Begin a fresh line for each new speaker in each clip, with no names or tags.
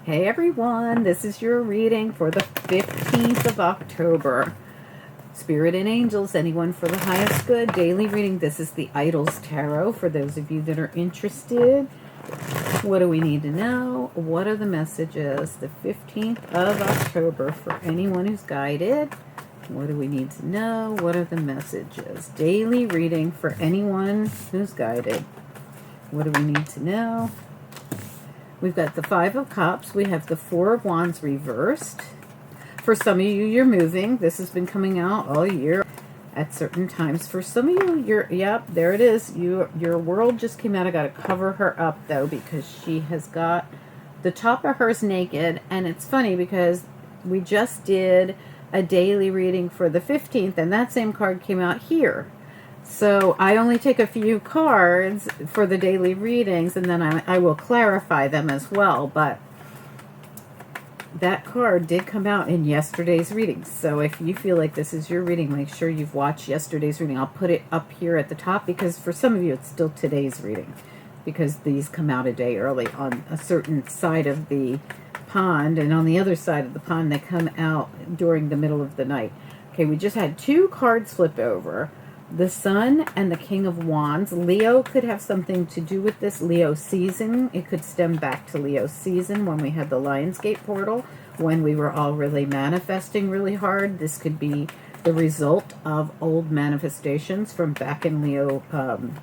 Hey everyone, this is your reading for the 15th of October. Spirit and angels, anyone for the highest good. Daily reading. This is the Idols Tarot for those of you that are interested. What do we need to know? What are the messages? The 15th of October for anyone who's guided. What do we need to know? What are the messages? Daily reading for anyone who's guided. What do we need to know? We've got the Five of Cups. We have the Four of Wands reversed. For some of you, you're moving. This has been coming out all year at certain times. For some of you, yep, there it is. Your world just came out. I got to cover her up, though, because she has got the top of hers naked. And it's funny because we just did a daily reading for the 15th, and that same card came out here. So I only take a few cards for the daily readings, and then I will clarify them as well. But that card did come out in yesterday's reading. So if you feel like this is your reading, make sure you've watched yesterday's reading. I'll put it up here at the top because for some of you it's still today's reading, because these come out a day early on a certain side of the pond, and on the other side of the pond they come out during the middle of the night. Okay, we just had two cards flip over. The Sun and the King of Wands. Leo could have something to do with this. Leo season. It could stem back to Leo season when we had the Lionsgate portal, when we were all really manifesting really hard. This could be the result of old manifestations from back in Leo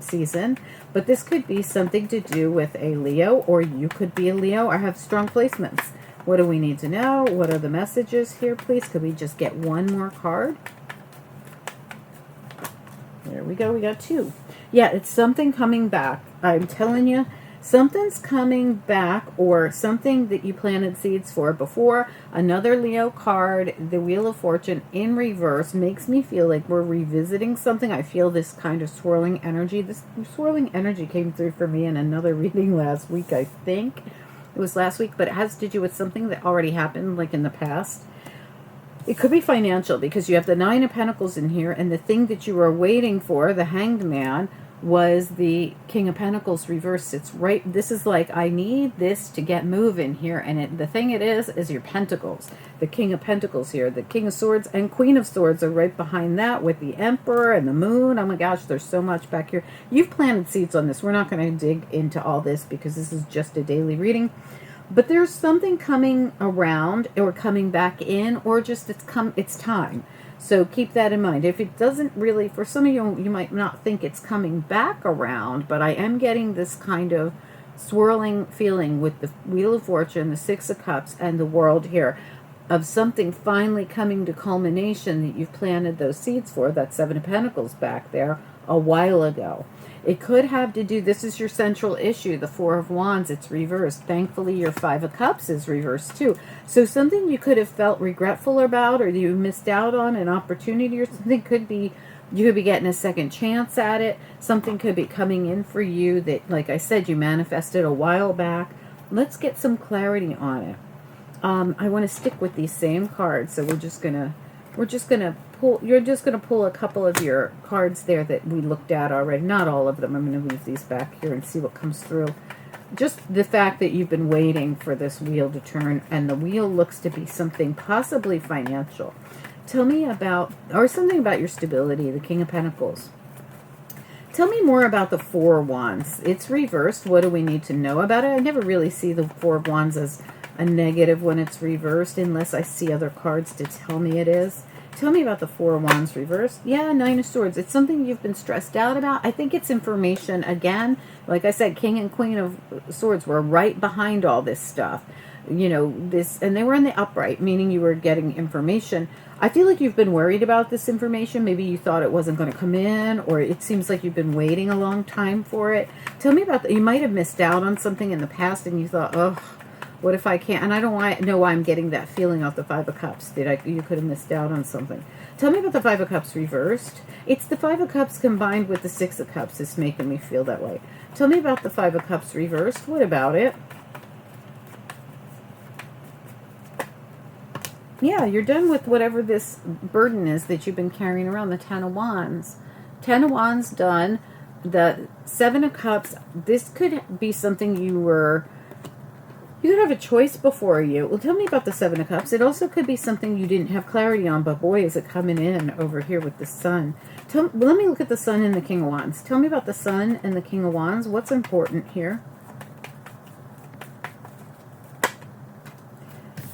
season. But this could be something to do with a Leo, or you could be a Leo or have strong placements. What do we need to know? What are the messages here, please? Could we just get one more card? There we go. We got two. Yeah, it's something coming back. I'm telling you, something's coming back, or something that you planted seeds for before. Another Leo card, the Wheel of Fortune in reverse, makes me feel like we're revisiting something. I feel this kind of swirling energy. This swirling energy came through for me in another reading last week, I think. It was last week, but it has to do with something that already happened, like in the past. It could be financial, because you have the Nine of Pentacles in here, and the thing that you were waiting for, the Hanged Man, was the King of Pentacles reversed. It's right, this is like, I need this to get moving here, and the thing it is your Pentacles. The King of Pentacles here, the King of Swords and Queen of Swords are right behind that with the Emperor and the Moon. Oh my gosh, there's so much back here. You've planted seeds on this. We're not going to dig into all this because this is just a daily reading. But there's something coming around or coming back in, or just it's time. So keep that in mind. If it doesn't really, for some of you, you might not think it's coming back around, but I am getting this kind of swirling feeling with the Wheel of Fortune, the Six of Cups, and the World here, of something finally coming to culmination that you've planted those seeds for, that Seven of Pentacles back there, a while ago. It could have to do, this is your central issue, the Four of Wands, it's reversed. Thankfully, your Five of Cups is reversed too. So something you could have felt regretful about, or you missed out on an opportunity, or something could be, you could be getting a second chance at it. Something could be coming in for you that, like I said, you manifested a while back. Let's get some clarity on it. I want to stick with these same cards, so we're just gonna pull. You're just gonna pull a couple of your cards there that we looked at already. Not all of them. I'm gonna leave these back here and see what comes through. Just the fact that you've been waiting for this wheel to turn, and the wheel looks to be something possibly financial. Tell me about, or something about your stability, the King of Pentacles. Tell me more about the Four of Wands. It's reversed. What do we need to know about it? I never really see the Four of Wands as a negative when it's reversed, unless I see other cards to tell me it is. Tell me about the Four of Wands reversed. Yeah, Nine of Swords. It's something you've been stressed out about. I think it's information. Again, like I said, King and Queen of Swords were right behind all this stuff. You know, this, and they were in the upright, meaning you were getting information. I feel like you've been worried about this information. Maybe you thought it wasn't going to come in, or it seems like you've been waiting a long time for it. Tell me about that. You might have missed out on something in the past, and you thought, oh, what if I can't? And I don't know why I'm getting that feeling off the Five of Cups. You could have missed out on something. Tell me about the Five of Cups reversed. It's the Five of Cups combined with the Six of Cups is making me feel that way. Tell me about the Five of Cups reversed. What about it? Yeah, you're done with whatever this burden is that you've been carrying around, the Ten of Wands. Ten of Wands done. The Seven of Cups, this could be something you You could have a choice before you. Well, tell me about the Seven of Cups. It also could be something you didn't have clarity on, but boy, is it coming in over here with the Sun. Let me look at the Sun and the King of Wands. Tell me about the Sun and the King of Wands. What's important here?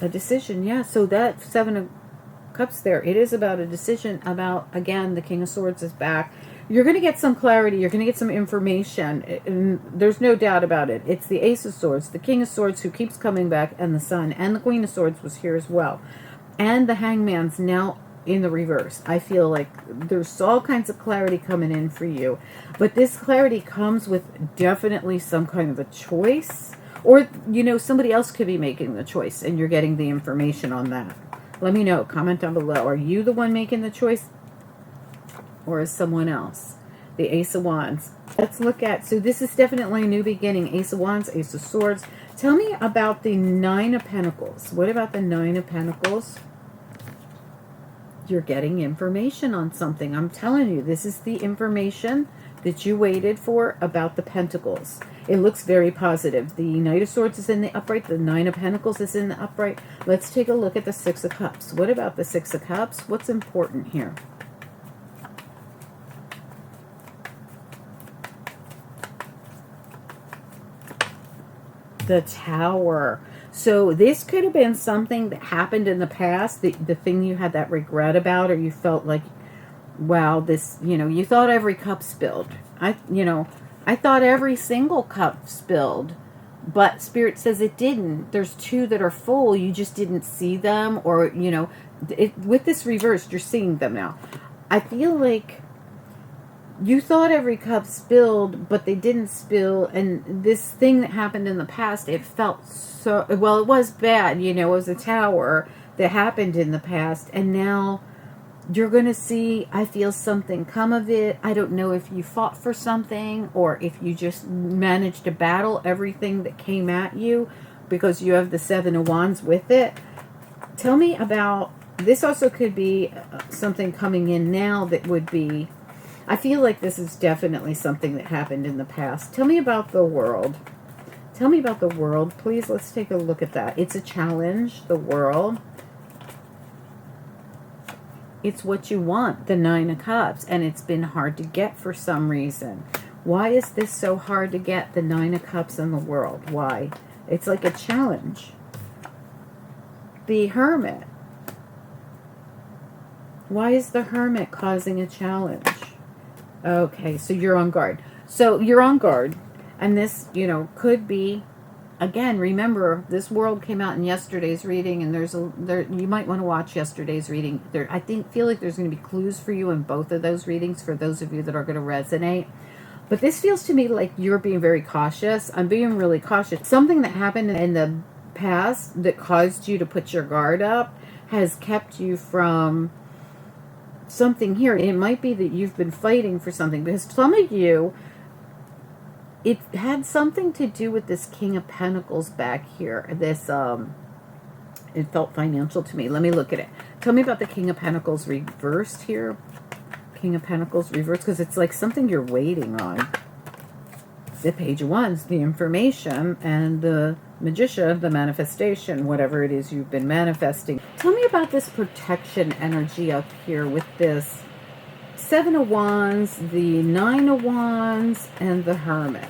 A decision, yeah. So that Seven of Cups there, it is about a decision about, again, the King of Swords is back. You're going to get some clarity. You're going to get some information. And there's no doubt about it. It's the Ace of Swords, the King of Swords who keeps coming back, and the Sun. And the Queen of Swords was here as well. And the Hangman's now in the reverse. I feel like there's all kinds of clarity coming in for you. But this clarity comes with definitely some kind of a choice. Or, you know, somebody else could be making the choice, and you're getting the information on that. Let me know. Comment down below. Are you the one making the choice? Or is someone else? The Ace of Wands. Let's look at, so this is definitely a new beginning. Ace of Wands, Ace of Swords. Tell me about the Nine of Pentacles. What about the Nine of Pentacles? You're getting information on something. I'm telling you, this is the information that you waited for about the Pentacles. It looks very positive. The Knight of Swords is in the upright. The Nine of Pentacles is in the upright. Let's take a look at the Six of Cups. What about the Six of Cups? What's important here? The Tower. So this could have been something that happened in the past, the thing you had that regret about, or you felt like, wow, this, you know, you thought every cup spilled. I thought every single cup spilled, but Spirit says it didn't. There's two that are full. You just didn't see them, or, you know, with this reversed, you're seeing them now. I feel like you thought every cup spilled, but they didn't spill. And this thing that happened in the past, it felt so, well, it was bad. You know, it was a tower that happened in the past. And now you're going to see, I feel, something come of it. I don't know if you fought for something or if you just managed to battle everything that came at you because you have the Seven of Wands with it. Tell me about, this also could be something coming in now that would be, I feel like this is definitely something that happened in the past. Tell me about the World. Tell me about the World, please. Let's take a look at that. It's a challenge, the World. It's what you want, the Nine of Cups, and it's been hard to get for some reason. Why is this so hard to get, the Nine of Cups and the World? Why? It's like a challenge. The Hermit. Why is the Hermit causing a challenge? Okay, so you're on guard. So you're on guard, and this, you know, could be, again, remember, this World came out in yesterday's reading, and you might want to watch yesterday's reading. I feel like there's going to be clues for you in both of those readings for those of you that are going to resonate. But this feels to me like you're being very cautious. I'm being really cautious. Something that happened in the past that caused you to put your guard up has kept you from something here. It might be that you've been fighting for something, because some of you, it had something to do with this King of Pentacles back here. This, it felt financial to me. Let me look at it. Tell me about the King of Pentacles reversed here. King of Pentacles reversed, because it's like something you're waiting on. The Page of Wands, the information, and the Magician, the manifestation, whatever it is you've been manifesting. Tell me about this protection energy up here with this Seven of Wands, the Nine of Wands, and the Hermit.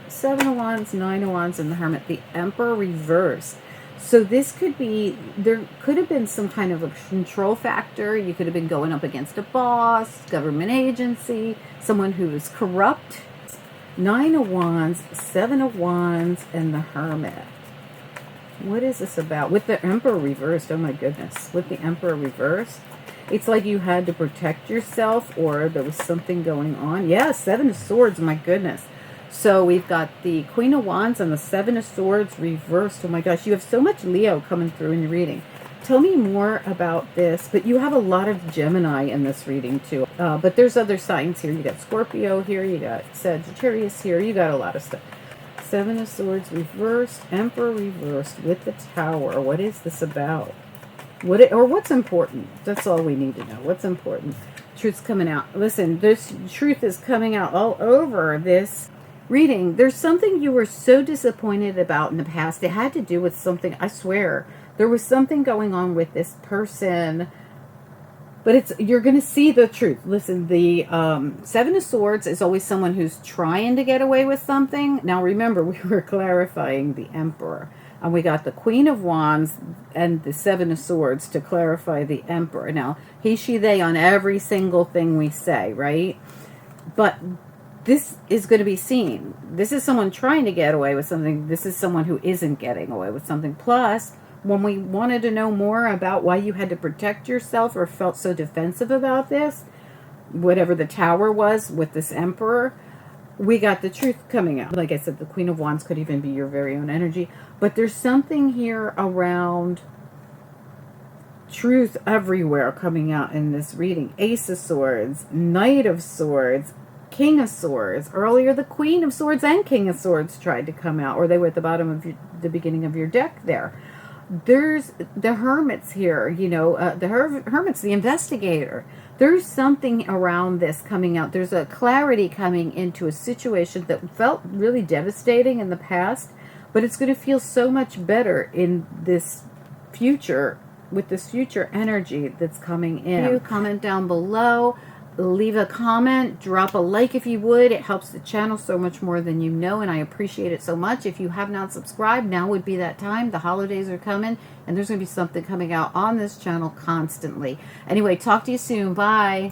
Seven of Wands, Nine of Wands, and the Hermit. The Emperor reversed. So this could be, there could have been some kind of a control factor. You could have been going up against a boss, government agency, someone who is corrupt. Nine of Wands, Seven of Wands, and the Hermit. What is this about? With the Emperor reversed, oh my goodness. With the Emperor reversed, it's like you had to protect yourself, or there was something going on. Yeah, Seven of Swords, my goodness. So we've got the Queen of Wands and the Seven of Swords reversed. Oh my gosh, you have so much Leo coming through in your reading. Tell me more about this. But you have a lot of Gemini in this reading too. But there's other signs here. You got Scorpio here. You got Sagittarius here. You got a lot of stuff. Seven of Swords reversed. Emperor reversed with the Tower. What is this about? What's important? That's all we need to know. What's important? Truth's coming out. Listen, this truth is coming out all over this reading, there's something you were so disappointed about in the past. It had to do with something, I swear, there was something going on with this person, but you're going to see the truth. Listen, the Seven of Swords is always someone who's trying to get away with something. Now, remember, we were clarifying the Emperor. And we got the Queen of Wands and the Seven of Swords to clarify the Emperor. Now, he, she, they on every single thing we say, right? But this is going to be seen. This is someone trying to get away with something. This is someone who isn't getting away with something. Plus, when we wanted to know more about why you had to protect yourself or felt so defensive about this, whatever the Tower was with this Emperor, we got the truth coming out. Like I said, the Queen of Wands could even be your very own energy. But there's something here around truth everywhere coming out in this reading. Ace of Swords, Knight of Swords, King of Swords. Earlier, the Queen of Swords and King of Swords tried to come out, or they were at the bottom of the beginning of your deck there. There's the Hermits here, you know, the Hermit's the investigator. There's something around this coming out. There's a clarity coming into a situation that felt really devastating in the past, but it's going to feel so much better in this future, with this future energy that's coming in. You comment down below. Leave a comment, drop a like if you would. It helps the channel so much more than you know, and I appreciate it so much. If you have not subscribed, now would be that time. The holidays are coming, and there's going to be something coming out on this channel constantly. Anyway, talk to you soon. Bye.